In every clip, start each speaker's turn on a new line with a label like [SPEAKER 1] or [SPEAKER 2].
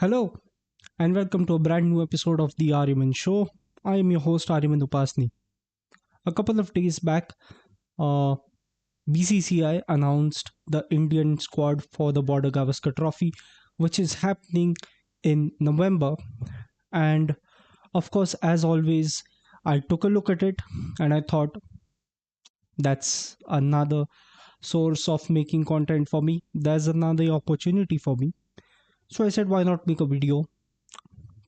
[SPEAKER 1] Hello and welcome to a brand new episode of the Ariman Show. I am your host Ariman Upasni. A couple of days back, uh, BCCI announced the Indian squad for the Border Gavaskar Trophy, which is happening in November. And of course, as always, I took a look at it and I thought that's another source of making content for me. There's another opportunity for me. So I said, why not make a video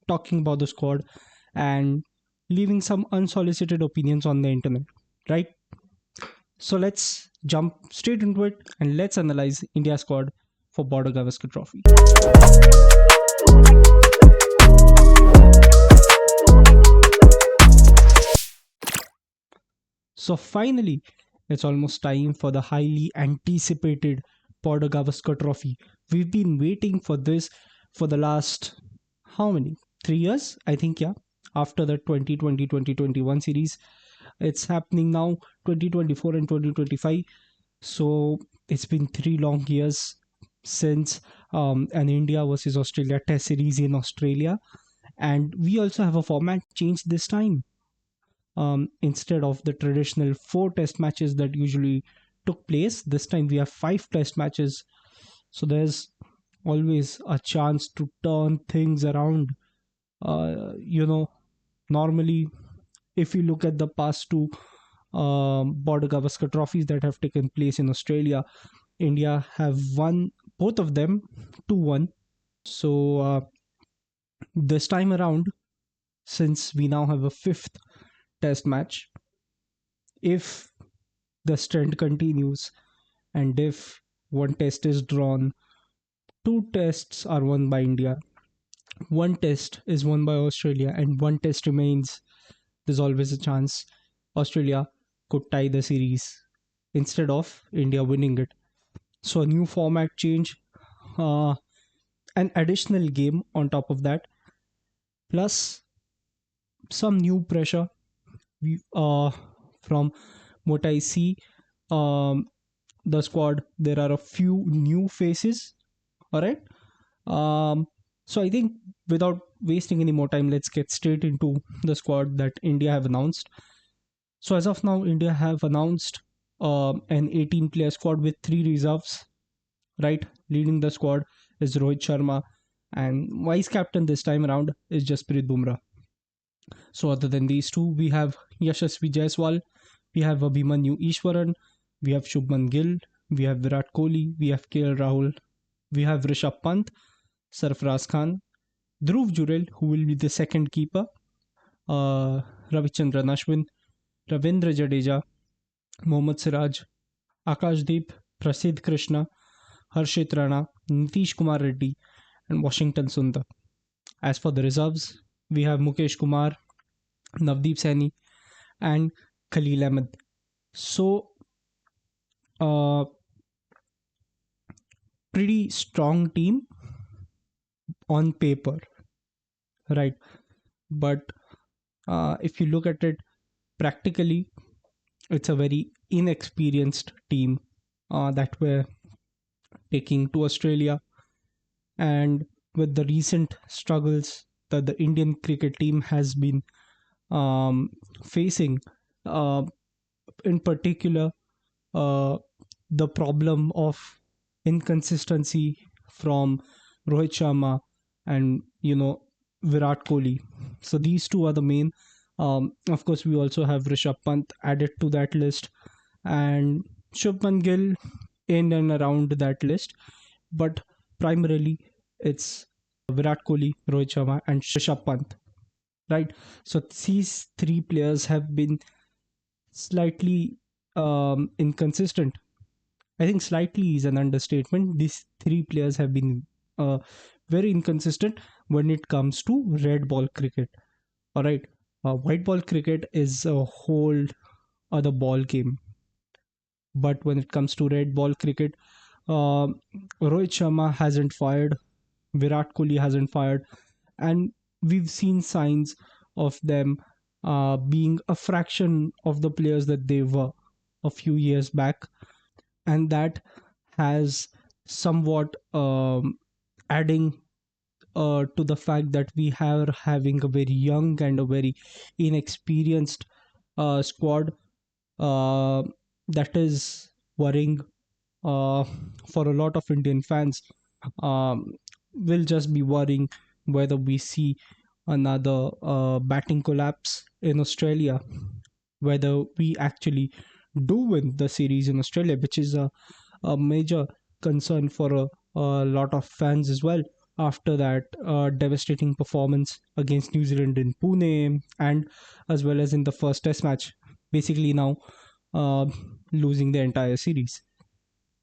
[SPEAKER 1] talking about the squad and leaving some unsolicited opinions on the internet, right? So let's jump straight into it and let's analyze India squad for Border Gavaskar Trophy. So finally, it's almost time for the highly anticipated Border Gavaskar Trophy. We've been waiting for this for the last how many? 3 years, I think, yeah. After the 2020-2021 series, it's happening now 2024 and 2025. So it's been 3 long years since an India versus Australia test series in Australia, and we also have a format change this time. Instead of the traditional four test matches that usually took place, this time we have five test matches. So there's always a chance to turn things around. Normally, if you look at the past two Border Gavaskar trophies that have taken place in Australia, India have won both of them 2-1. So this time around, since we now have a fifth test match, if the trend continues and if one test is drawn, two tests are won by India, one test is won by Australia, and one test remains, there's always a chance Australia could tie the series instead of India winning it. So a new format change, uh, an additional game on top of that, plus some new pressure. From what I see, um, the squad, there are a few new faces. All right. Um, so I think without wasting any more time, let's get straight into the squad that India have announced. So as of now, India have announced an 18-player squad with three reserves. Right, leading the squad is Rohit Sharma, and vice captain this time around is Jasprit Bumrah. So other than these two, we have Yashasvi Jaiswal, we have Abhimanyu Ishwaran, we have Shubman Gill, we have Virat Kohli, we have KL Rahul, we have Rishabh Pant, Sarfraz Khan, Dhruv Jurel, who will be the second keeper, Ravichandran Ashwin, Ravindra Jadeja, Mohammad Siraj, Akashdeep, Prasidh Krishna, Harshit Rana, Nitish Kumar Reddy, and Washington Sundar. As for the reserves, we have Mukesh Kumar, Navdeep Saini, and Khalil Ahmed. So, uh, pretty strong team on paper, right? But if you look at it practically, it's a very inexperienced team that we're taking to Australia. And with the recent struggles that the Indian cricket team has been facing, uh, in particular, uh, the problem of inconsistency from Rohit Sharma and Virat Kohli. So these two are the main. Of course, we also have Rishabh Pant added to that list, and Shubman Gill in and around that list. But primarily, it's Virat Kohli, Rohit Sharma, and Rishabh Pant. Right. So these three players have been slightly inconsistent. I think slightly is an understatement. These three players have been very inconsistent when it comes to red ball cricket. All right, white ball cricket is a whole other ball game. But when it comes to red ball cricket, uh, Rohit Sharma hasn't fired, Virat Kohli hasn't fired, and we've seen signs of them being a fraction of the players that they were a few years back, and that has somewhat adding to the fact that we are having a very young and a very inexperienced squad, uh, that is worrying uh, for a lot of Indian fans. Um, will just be worrying whether we see another batting collapse in Australia, whether we actually do win the series in Australia, which is a major concern for a lot of fans as well. After that devastating performance against New Zealand in Pune, and as well as in the first Test match, basically now uh, losing the entire series.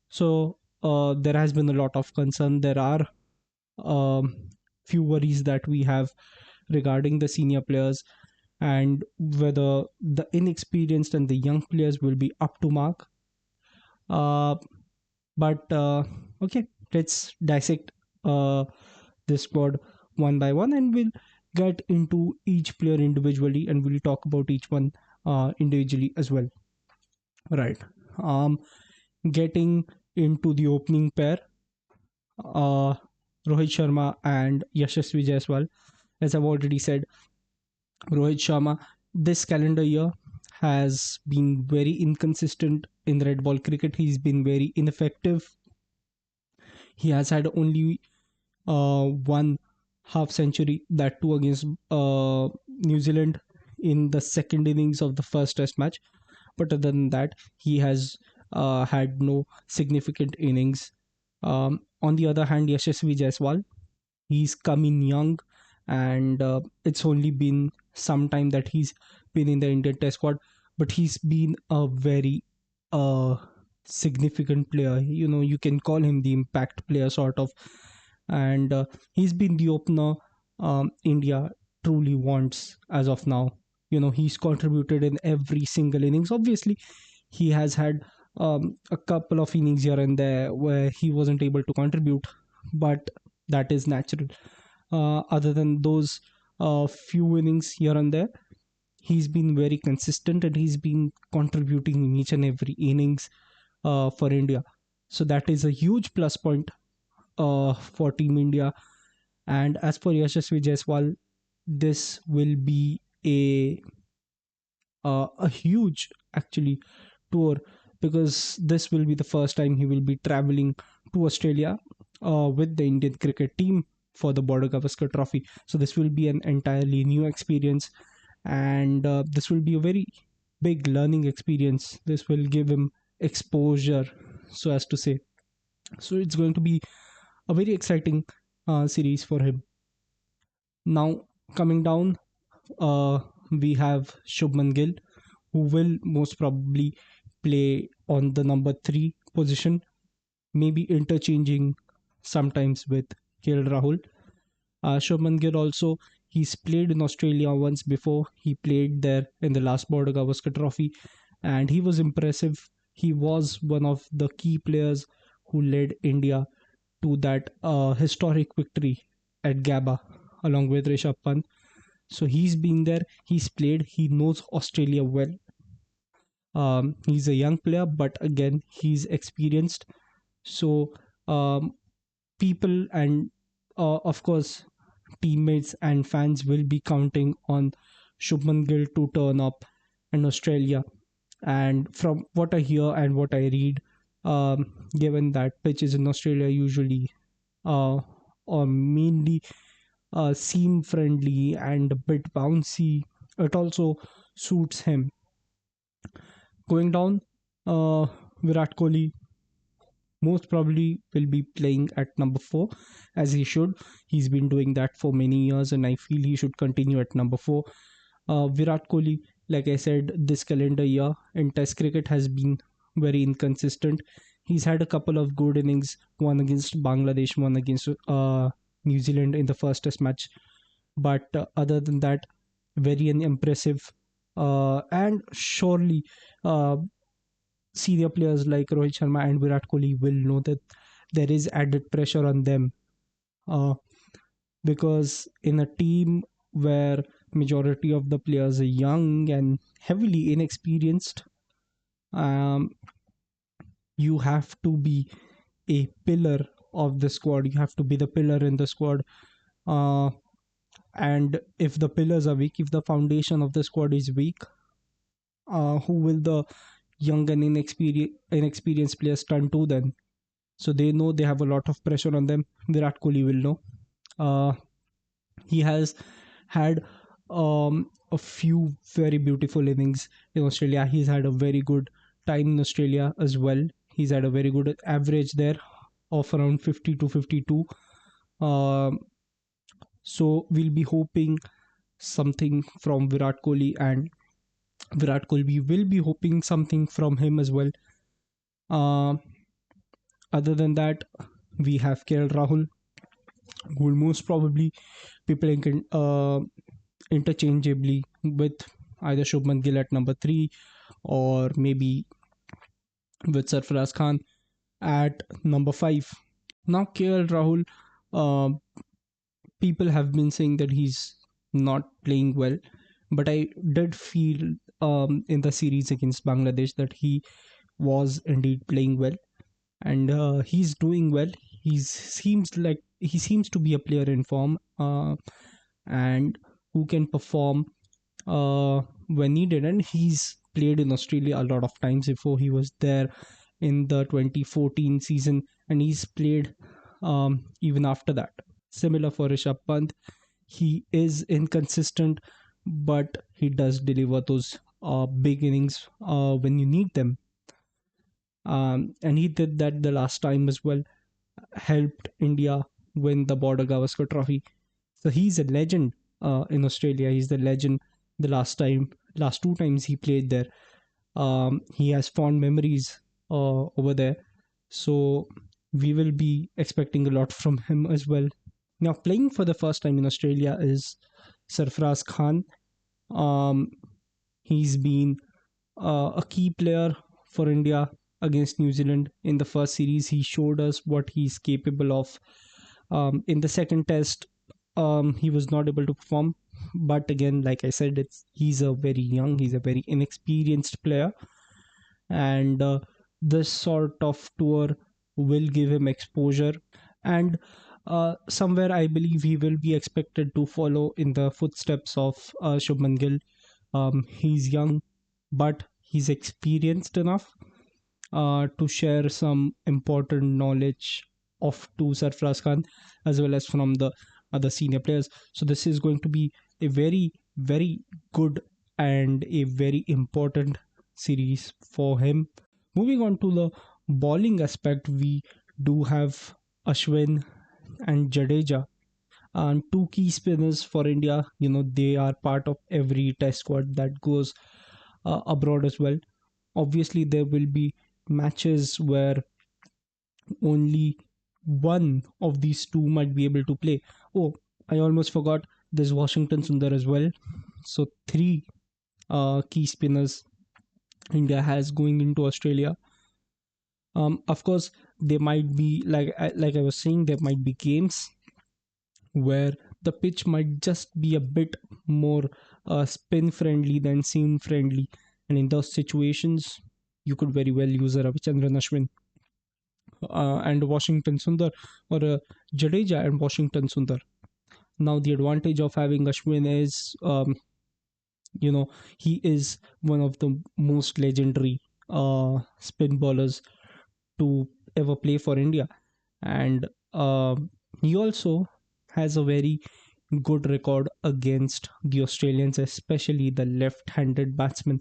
[SPEAKER 1] So there has been a lot of concern. There are few worries that we have regarding the senior players and whether the inexperienced and the young players will be up to mark. Uh, but okay, let's dissect uh, this squad one by one, and we'll get into each player individually, and we'll talk about each one individually as well. Right. Um, Getting into the opening pair, uh, Rohit Sharma and Yashasvi Jaiswal. As I've already said, Rohit Sharma this calendar year has been very inconsistent in red ball cricket. He's been very ineffective. He has had only one half century, that too against New Zealand in the second innings of the first Test match. But other than that, he has had no significant innings. On the other hand, Yashasvi Jaiswal, he's come in young, and it's only been some time that he's been in the Indian Test squad, but he's been a very uh, significant player. You know, you can call him the impact player sort of, and he's been the opener India truly wants as of now. You know, he's contributed in every single innings. Obviously, he has had a couple of innings here and there where he wasn't able to contribute, but that is natural. Other than those few innings here and there, he's been very consistent and he's been contributing in each and every innings for India. So that is a huge plus point for Team India. And as for Yashasvi Jaiswal, this will be a huge actually tour, because this will be the first time he will be traveling to Australia with the Indian cricket team for the Border Gavaskar Trophy. So this will be an entirely new experience, and this will be a very big learning experience. This will give him exposure, so as to say. So it's going to be a very exciting series for him. Now coming down, uh, we have Shubman Gill, who will most probably play on the number three position, maybe interchanging sometimes with KL Rahul. Shubman Gill also, he's played in Australia once before. He played there in the last Border Gavaskar Trophy, and he was impressive. He was one of the key players who led India to that historic victory at Gabba along with Rishabh Pant. So he's been there, he's played, he knows Australia well. He's a young player, but again, he's experienced. So people and of course teammates and fans will be counting on Shubman Gill to turn up in Australia. And from what I hear and what I read, given that pitches in Australia usually uh, are mainly seam friendly and a bit bouncy, it also suits him. Going down, Virat Kohli most probably will be playing at number four, as he should. He's been doing that for many years, and I feel he should continue at number four. Virat Kohli, like I said, this calendar year in Test cricket has been very inconsistent. He's had a couple of good innings, one against Bangladesh, one against New Zealand in the first Test match. But other than that, very unimpressive. And surely, uh, senior players like Rohit Sharma and Virat Kohli will know that there is added pressure on them, uh, because in a team where majority of the players are young and heavily inexperienced, um, you have to be a pillar of the squad. You have to be the pillar in the squad. Uh, and if the pillars are weak, if the foundation of the squad is weak, who will the young and inexperienced players turn to then? So they know they have a lot of pressure on them. Virat Kohli will know. Uh, he has had a few very beautiful innings in Australia. He's had a very good time in Australia as well. He's had a very good average there of around 50 to 52. Um, so we'll be hoping something from Virat Kohli, and Virat Kohli will be hoping something from him as well. Uh, Other than that, we have KL Rahul, who will most probably be playing interchangeably with either Shubman Gill at number three, or maybe with Sarfaraz Khan at number five. Now, KL Rahul, uh, people have been saying that he's not playing well, but I did feel in the series against Bangladesh that he was indeed playing well, and he's doing well. He seems to be a player in form, and who can perform when needed. And he's played in Australia a lot of times before. He was there in the 2014 season, and he's played even after that. Similar for Rishabh Pant, he is inconsistent, but he does deliver those big innings when you need them. And he did that the last time as well, helped India win the Border Gavaskar Trophy. So he's a legend in Australia. He's the legend. Last two times he played there, he has fond memories over there. So we will be expecting a lot from him as well. Now, playing for the first time in Australia is Sarfraz Khan. Um, he's been a key player for India against New Zealand in the first series. He showed us what he's capable of. In the second test, he was not able to perform. But again, like I said, he's a very inexperienced player, and this sort of tour will give him exposure. And somewhere, I believe he will be expected to follow in the footsteps of Shubman Gill. He's young, but he's experienced enough to share some important knowledge of to Sarfraz Khan as well as from the other senior players. So this is going to be a very, very good and a very important series for him. Moving on to the bowling aspect, we do have Ashwin and Jadeja, and two key spinners for India. You know, they are part of every test squad that goes abroad as well. Obviously, there will be matches where only one of these two might be able to play. Oh, I almost forgot, there's Washington Sundar as well. So, three key spinners India has going into Australia. Of course, there might be, like I was saying, there might be games where the pitch might just be a bit more spin friendly than seam friendly, and in those situations, you could very well use a Ravichandran Ashwin and Washington Sundar, or Jadeja and Washington Sundar. Now, the advantage of having Ashwin is, you know, he is one of the most legendary spin bowlers to ever play for India, and he also has a very good record against the Australians, especially the left-handed batsmen.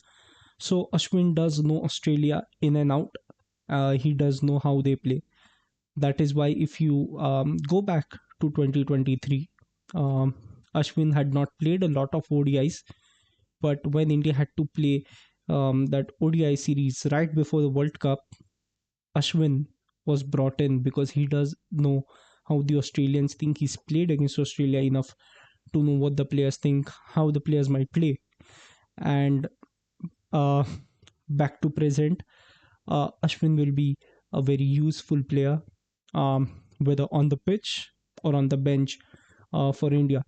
[SPEAKER 1] So Ashwin does know Australia in and out. He does know how they play. That is why, if you go back to 2023, um, Ashwin had not played a lot of ODIs, but when India had to play that ODI series right before the World Cup, Ashwin was brought in because he does know how the Australians think. He's played against Australia enough to know what the players think, how the players might play. And uh, back to present, Ashwin will be a very useful player, whether on the pitch or on the bench for India.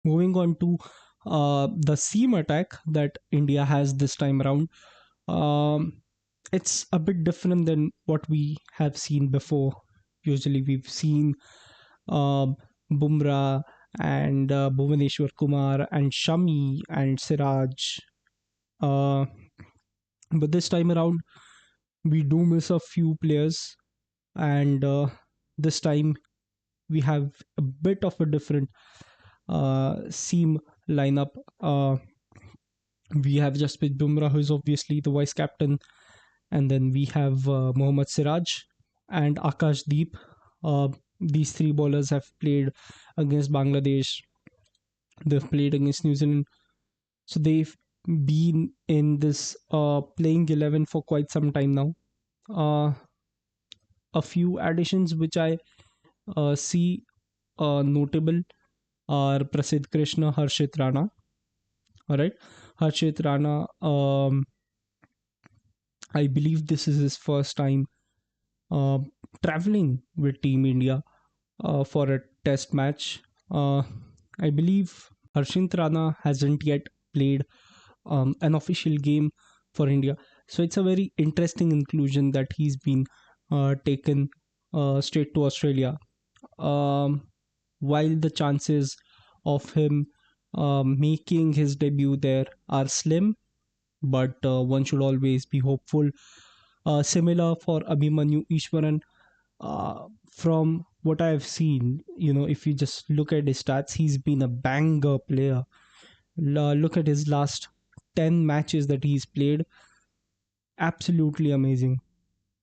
[SPEAKER 1] Moving on to the seam attack that India has this time around. Um, it's a bit different than what we have seen before. Usually, we've seen um, Bumrah and Bhuvaneshwar Kumar and Shami and Siraj. Uh, but this time around, we do miss a few players, and this time we have a bit of a different seam lineup. We have Jasprit Bumrah, who is obviously the vice captain, and then we have Mohammad Siraj and Akash Deep. These three bowlers have played against Bangladesh. They've played against New Zealand, so they've been in this playing 11 for quite some time now. Uh, a few additions which I see notable are Prasidh Krishna, Harshit Rana. All right, Harshit Rana. I believe this is his first time uh, traveling with Team India for a test match. Uh, I believe Harshit Rana hasn't yet played an official game for India. So it's a very interesting inclusion that he's been taken straight to Australia. Um, while the chances of him making his debut there are slim, but one should always be hopeful. Similar for Abhimanyu Ishwaran. From what I've seen, if you just look at his stats, he's been a banger player. Look at his last 10 matches that he's played. Absolutely amazing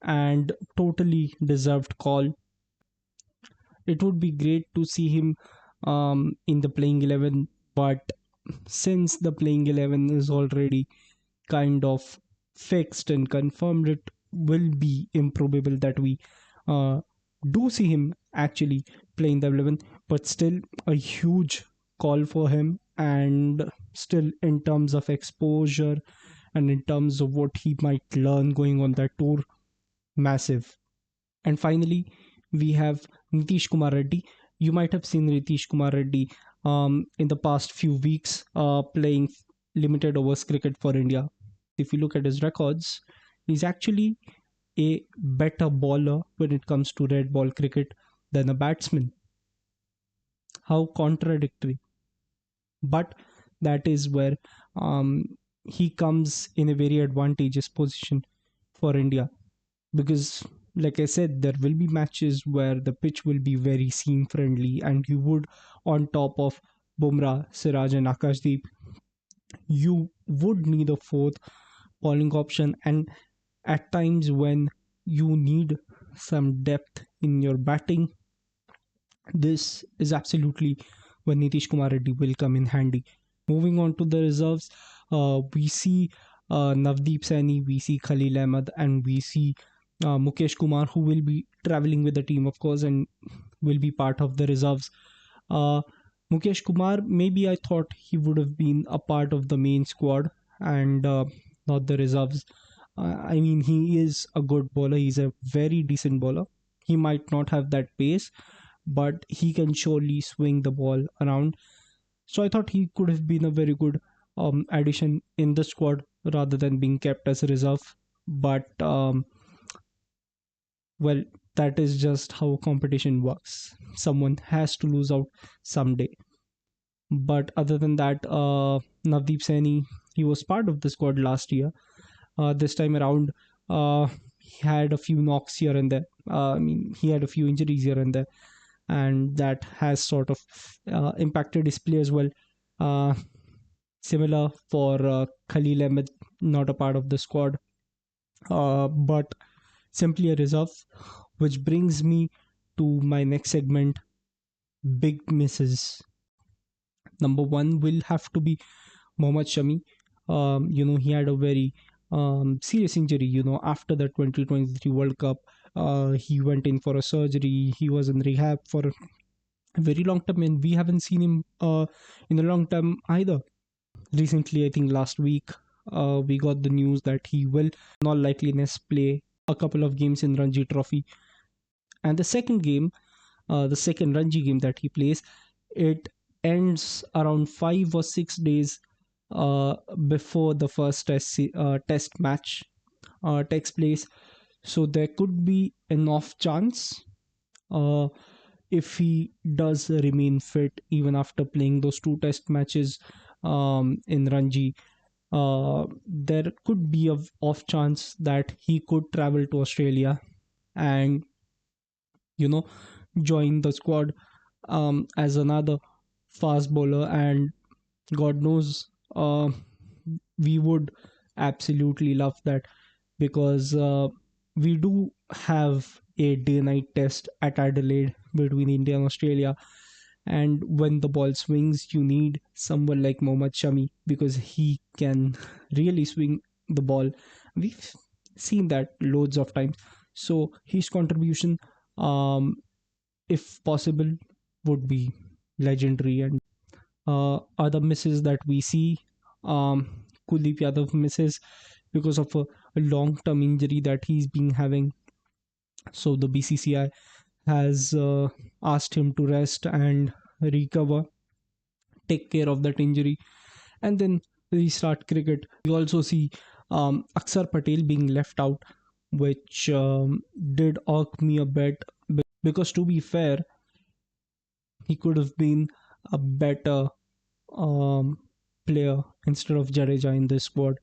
[SPEAKER 1] and totally deserved call. It would be great to see him in the playing 11, but since the playing 11 is already kind of fixed and confirmed, it will be improbable that we uh, do see him actually playing the 11. But still, a huge call for him, and still, in terms of exposure and in terms of what he might learn going on that tour, massive. And finally, we have Nitish Kumar Reddy. You might have seen Nitish Kumar Reddy in the past few weeks playing limited overs cricket for India. If you look at his records, he's actually a better bowler when it comes to red ball cricket than a batsman. How contradictory. But that is where he comes in a very advantageous position for India, because like I said, there will be matches where the pitch will be very seam friendly, and you would, on top of Bumrah, Siraj and Akashdeep, you would need a fourth bowling option. And at times when you need some depth in your batting, this is absolutely when Nitish Kumar Reddy will come in handy. Moving on to the reserves, we see Navdeep Saini, we see Khalil Ahmed, and we see Mukesh Kumar, who will be traveling with the team, of course, and will be part of the reserves. Uh, Mukesh Kumar, maybe I thought he would have been a part of the main squad and not the reserves. I mean, he is a good bowler. He's a very decent bowler. He might not have that pace, but he can surely swing the ball around. So I thought he could have been a very good addition in the squad rather than being kept as a reserve. But well, that is just how competition works. Someone has to lose out someday. But other than that, Navdeep Saini, he was part of the squad last year. This time around, he had a few knocks here and there. I mean, he had a few injuries here and there, and that has sort of impacted his play as well. Uh, Similar for Khalil Ahmed, not a part of the squad, but simply a reserve, which brings me to my next segment, big misses. Number one will have to be Mohammad Shami. He had a very serious injury. After the 2023 World Cup, he went in for a surgery. He was in rehab for a very long time, and we haven't seen him in a long time either. Recently, I think last week, we got the news that he will, in all likeliness, play a couple of games in Ranji Trophy. And the second game, the second Ranji game that he plays, it ends around 5 or 6 days before the first test match takes place. So there could be an off chance. Uh, if he does remain fit even after playing those two test matches in Ranji, there could be a off chance that he could travel to Australia and you know join the squad as another fast bowler. And God knows, we would absolutely love that, because we do have a day night test at Adelaide between India and Australia. And when the ball swings, you need someone like Mohammad Shami, because he can really swing the ball. We've seen that loads of times. So his contribution, um, if possible, would be legendary. And other misses that we see, Kuldeep Yadav misses because of a long-term injury that he's been having. So the BCCI has asked him to rest and recover, take care of that injury, and then restart cricket. We also see Aksar Patel being left out, which did irk me a bit, because to be fair, he could have been a better um, player instead of Jadeja in this squad.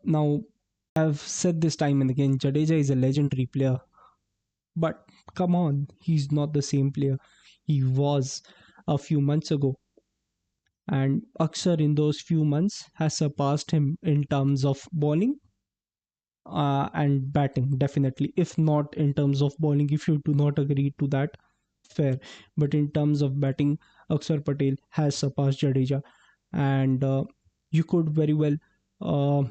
[SPEAKER 1] Now, I've said this time and again, Jadeja is a legendary player, but come on, he's not the same player he was a few months ago. And Aksar in those few months has surpassed him in terms of bowling and batting, definitely. If not in terms of bowling, if you do not agree to that, fair. But in terms of batting, Aksar Patel has surpassed Jadeja, and you could very well uh,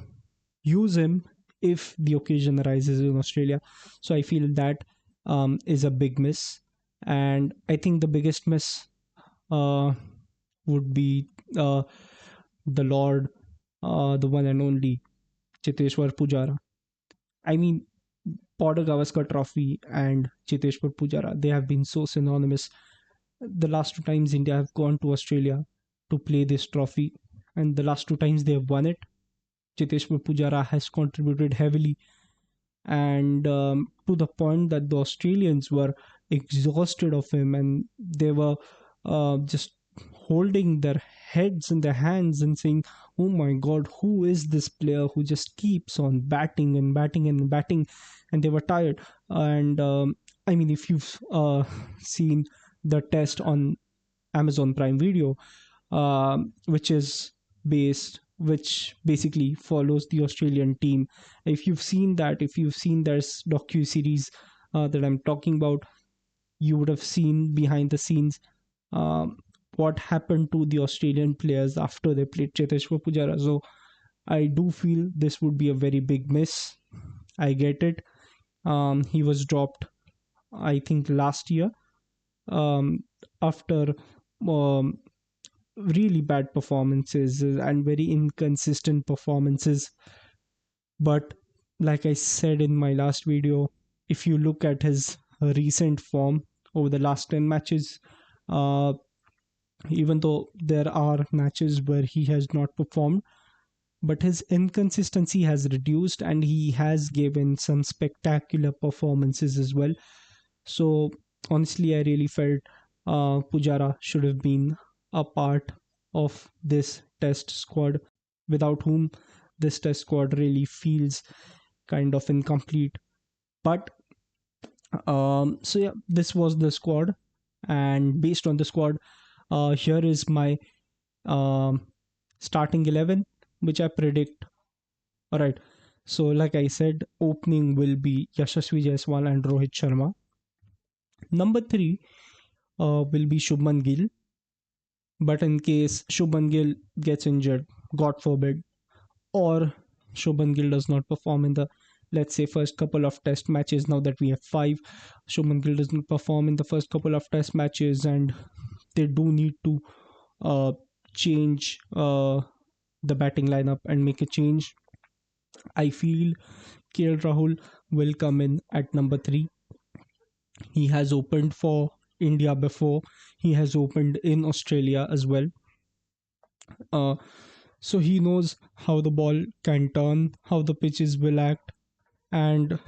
[SPEAKER 1] use him if the occasion arises in Australia. So I feel that is a big miss, and I think the biggest miss uh, would be uh, the Lord, the one and only Chiteshwar Pujara. I mean, Border Gavaskar Trophy and Chiteshwar Pujara, they have been so synonymous. The last two times India have gone to Australia to play this trophy, and the last two times they have won it, Chiteshwar Pujara has contributed heavily, and to the point that the Australians were exhausted of him, and they were just holding their heads in their hands and saying, "Oh my God, who is this player who just keeps on batting and batting and batting?" And they were tired. And I mean, if you've seen the test on Amazon Prime Video, which basically follows the Australian team. If you've seen that, if you've seen this docu series that I'm talking about, you would have seen behind the scenes what happened to the Australian players after they played Cheteshwar Pujara. So I do feel this would be a very big miss. I get it. He was dropped, I think, last year um, after um, really bad performances and very inconsistent performances. But like I said in my last video, if you look at his recent form over the last 10 matches, uh, even though there are matches where he has not performed, but his inconsistency has reduced and he has given some spectacular performances as well. So honestly, I really felt Pujara should have been a part of this test squad, without whom this test squad really feels kind of incomplete. But so yeah, this was the squad, and based on the squad, here is my um, starting 11, which I predict. All right. So, like I said, opening will be Yashasvi Jaiswal and Rohit Sharma. Number three will be Shubman Gill. But in case Shubman Gill gets injured, God forbid, or Shubman Gill does not perform in the, let's say, first couple of test matches, now that we have five, Shubman Gill doesn't perform in the first couple of test matches, and they do need to uh, change the batting lineup and make a change. I feel KL Rahul will come in at number three. He has opened for India before. He has opened in Australia as well. Uh, so he knows how the ball can turn, how the pitches will act, and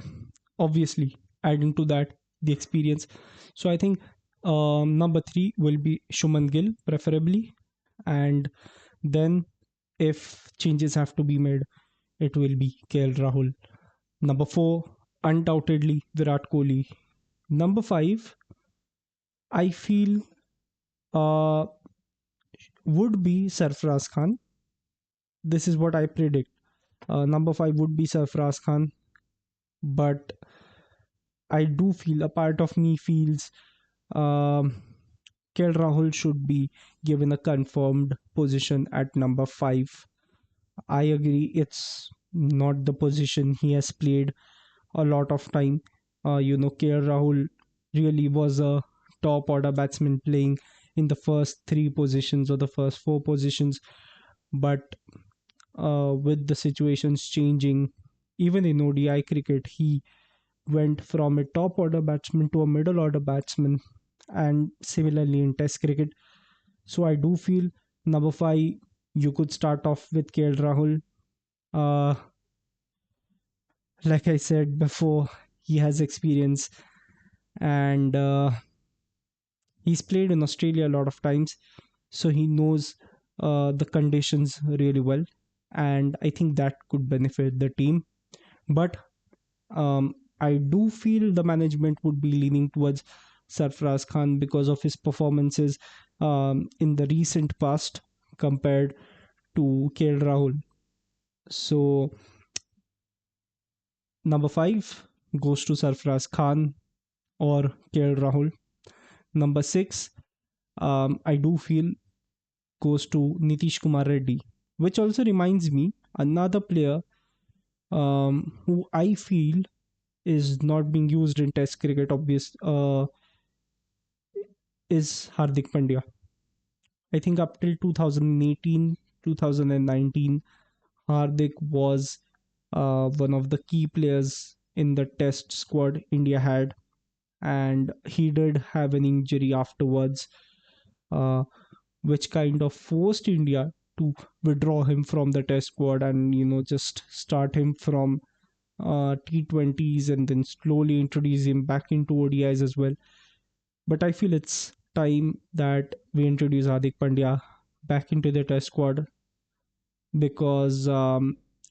[SPEAKER 1] obviously adding to that the experience. So I think Number three will be Shuman Gill, preferably. And then, if changes have to be made, it will be KL Rahul. Number four, undoubtedly Virat Kohli. Number five, I feel uh, would be Sarfraz Khan. This is what I predict. Number five would be Sarfraz Khan, but I do feel a part of me feels um, KL Rahul should be given a confirmed position at number five. I agree, it's not the position he has played a lot of time. KL Rahul really was a top order batsman playing in the first three positions or the first four positions, but with the situations changing, even in ODI cricket, he went from a top order batsman to a middle order batsman, and similarly in Test cricket. So I do feel number five, you could start off with KL Rahul. Uh, like I said before, he has experience, and he's played in Australia a lot of times, so he knows the conditions really well, and I think that could benefit the team. But um, I do feel the management would be leaning towards Sarfraz Khan because of his performances in the recent past compared to KL Rahul. So number five goes to Sarfraz Khan or KL Rahul. Number six, I do feel goes to Nitish Kumar Reddy, which also reminds me another player who I feel is not being used in Test cricket. Is Hardik Pandya. I think up till 2018, 2019, Hardik was one of the key players in the Test squad India had, and he did have an injury afterwards, uh, which kind of forced India to withdraw him from the Test squad and just start him from T20s and then slowly introduce him back into ODIs as well. But I feel it's time that we introduce Hardik Pandya back into the Test squad because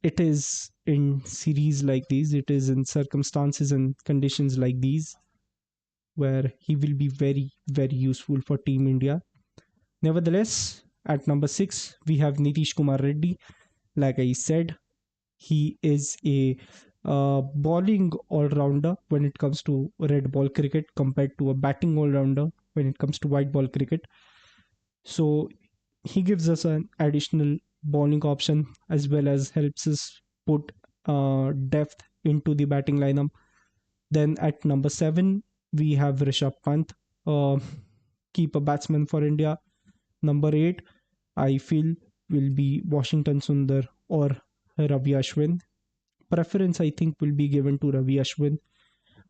[SPEAKER 1] it is in series like these, it is in circumstances and conditions like these where he will be very, very useful for Team India. Nevertheless, at number six, we have Nitish Kumar Reddy. Like I said, he is a bowling all rounder when it comes to red ball cricket compared to a batting all rounder when it comes to white ball cricket. So he gives us an additional bowling option as well as helps us put depth into the batting lineup. Then at number seven, we have Rishabh Pant, uh, keeper batsman for India. Number eight, I feel will be Washington Sundar or Ravi Ashwin. Preference, I think, will be given to Ravi Ashwin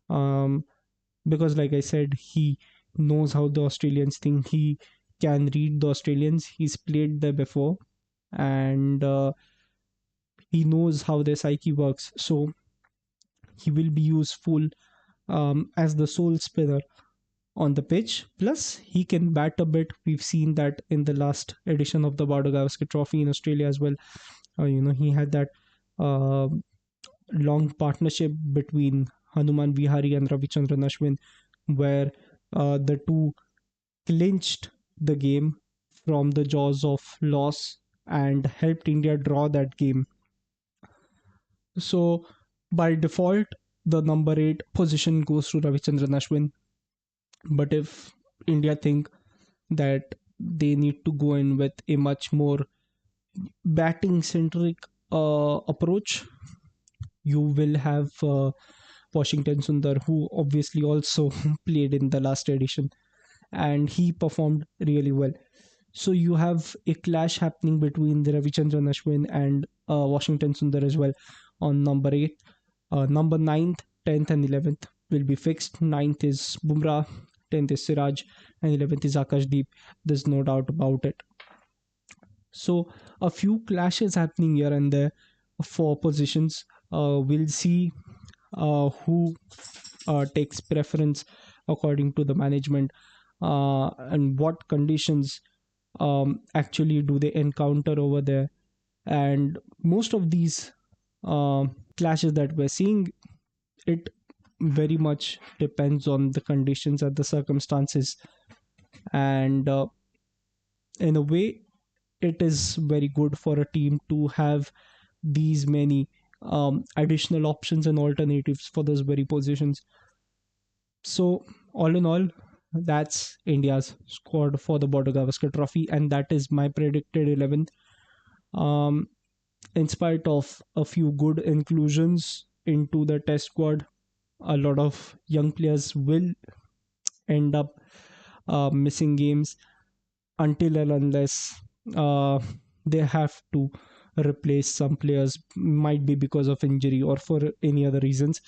[SPEAKER 1] um, because, like I said, he knows how the Australians think. He can read the Australians. He's played there before, and he knows how their psyche works. So he will be useful as the sole spinner on the pitch. Plus, he can bat a bit. We've seen that in the last edition of the Border Gavaskar Trophy in Australia as well. He had that uh, long partnership between Hanuman Vihari and Ravichandran Ashwin, where the two clinched the game from the jaws of loss and helped India draw that game. So, by default, the number eight position goes to Ravichandran Ashwin. But if India think that they need to go in with a much more batting centric approach, you will have Washington Sundar, who obviously also played in the last edition and he performed really well. So you have a clash happening between the Ravichandran Ashwin and Washington Sundar as well on number eight. Number ninth, 10th, and 11th will be fixed. Ninth is Bumrah, 10th is Siraj, and 11th is Akashdeep. There's no doubt about it. So a few clashes happening here and there for positions. We'll see who takes preference according to the management. and what conditions actually do they encounter over there. And most of these clashes that we're seeing, it very much depends on the conditions and the circumstances. And in a way, it is very good for a team to have these many additional options and alternatives for those very positions. So, all in all, that's India's squad for the Border Gavaskar Trophy, and that is my predicted 11. Um, in spite of a few good inclusions into the test squad, a lot of young players will end up missing games until and unless uh, they have to replace some players, might be because of injury or for any other reasons.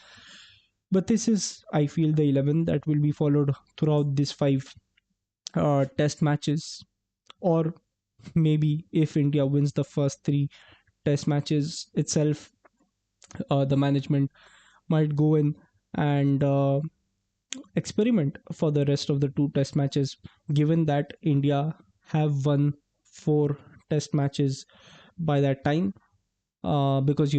[SPEAKER 1] But this is, I feel, the 11 that will be followed throughout these five test matches. Or maybe if India wins the first three test matches itself, the management might go in and experiment for the rest of the two test matches, given that India have won four test matches by that time. Because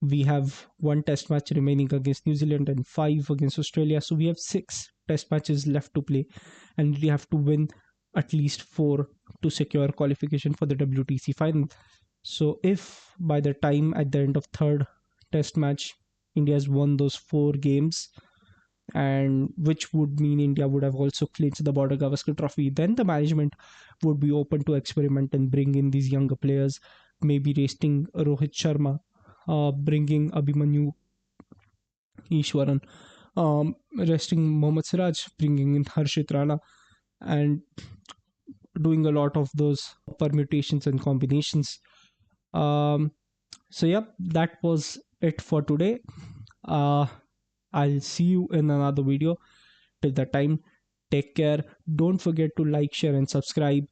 [SPEAKER 1] we have one test match remaining against New Zealand and five against Australia, so we have six test matches left to play, and we have to win at least four to secure qualification for the WTC final. So if by the time at the end of third test match India has won those four games, and which would mean India would have also clinched the Border Gavaskar Trophy, then the management would be open to experiment and bring in these younger players, maybe resting Rohit Sharma, bringing Abhimanyu Ishwaran, resting Mohammad Siraj, bringing in Harshit Rana, and doing a lot of those permutations and combinations. Um, so, yep, that was it for today. Uh, I'll see you in another video. Till that time, take care. Don't forget to like, share, and subscribe.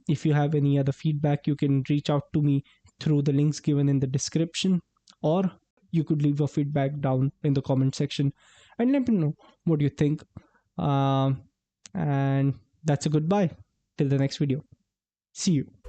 [SPEAKER 1] If you have any other feedback, you can reach out to me through the links given in the description, or you could leave a feedback down in the comment section and let me know what you think. Um, and that's a goodbye till the next video. See you.